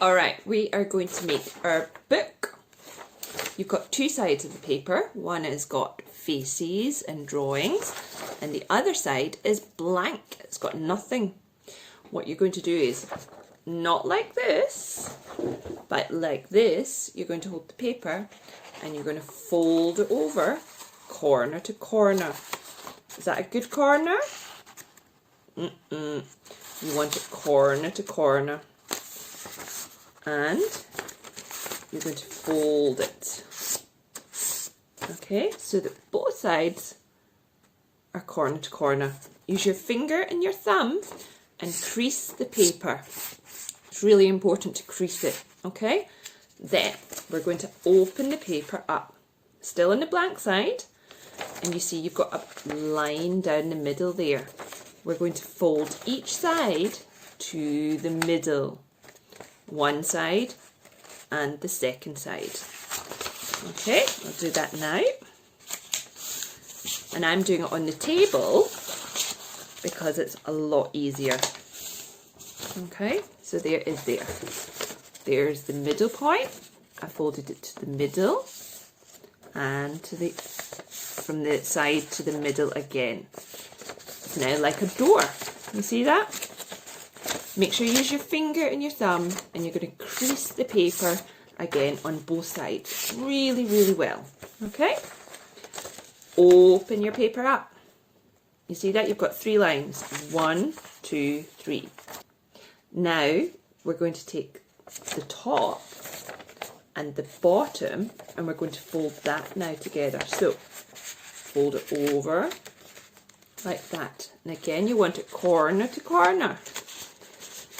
Alright, we are going to make our book. You've got two sides of the paper. One has got faces and drawings, and the other side is blank. It's got nothing. What you're going to do is, not like this, but like this, you're going to hold the paper and you're going to fold it over corner to corner. Is that a good corner? You want it corner to corner. And you're going to fold it. Okay, so that both sides are corner to corner. Use your finger and your thumb and crease the paper. It's really important to crease it, okay? Then we're going to open the paper up, still on the blank side, and you see you've got a line down the middle there. We're going to fold each side to the middle. One side and the second side. Okay, I'll do that now. And I'm doing it on the table because it's a lot easier. Okay, so there is there. There's the middle point. I folded it to the middle and to the from the side to the middle again. It's now like a door. You see that? Make sure you use your finger and your thumb, and you're going to crease the paper again on both sides really, really well. Okay? Open your paper up. You see that? You've got 3 lines. 1, 2, 3. Now we're going to take the top and the bottom, and we're going to fold that now together. So fold it over like that. And again, you want it corner to corner.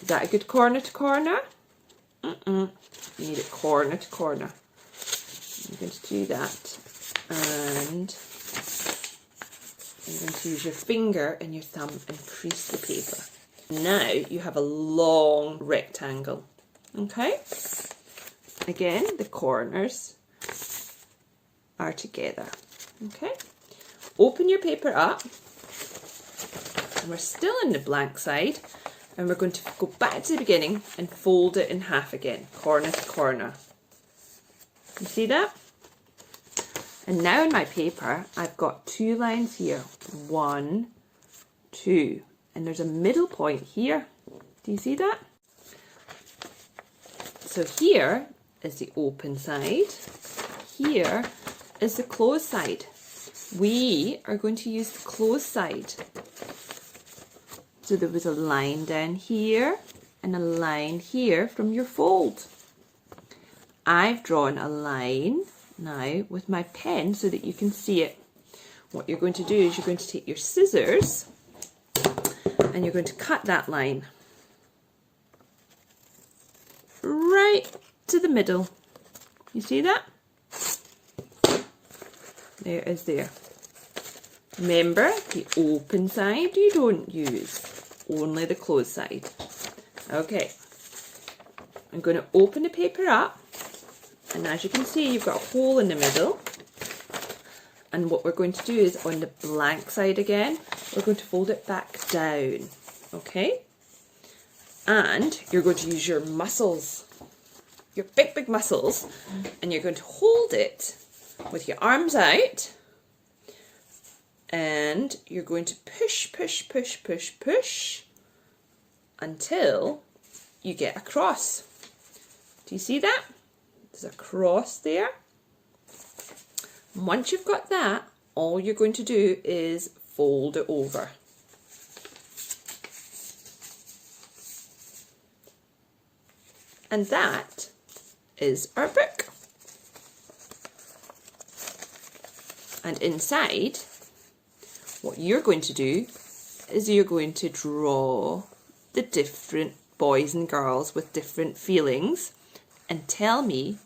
Is that a good corner to corner? You need it corner to corner. I'm going to do that, and I'm going to use your finger and your thumb and crease the paper. Now you have a long rectangle. Okay? Again, the corners are together. Okay? Open your paper up, and we're still in the blank side. And we're going to go back to the beginning and fold it in half again, corner to corner. You see that? And now in my paper, I've got 2 lines here. 1, 2. And there's a middle point here. Do you see that? So here is the open side. Here is the closed side. We are going to use the closed side. So there was a line down here and a line here from your fold. I've drawn a line now with my pen so that you can see it. What you're going to do is you're going to take your scissors and you're going to cut that line right to the middle. You see that? There it is there. Remember, the open side you don't use, only the closed side. Okay, I'm going to open the paper up, and as you can see, you've got a hole in the middle. And what we're going to do is on the blank side again, we're going to fold it back down. Okay, and you're going to use your muscles, your big, big muscles, and you're going to hold it with your arms out. And you're going to push, push, push, push, push until you get a cross. Do you see that? There's a cross there. And once you've got that, all you're going to do is fold it over. And that is our book. And inside, what you're going to do is you're going to draw the different boys and girls with different feelings and tell me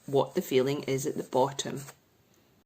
what the feeling is at the bottom.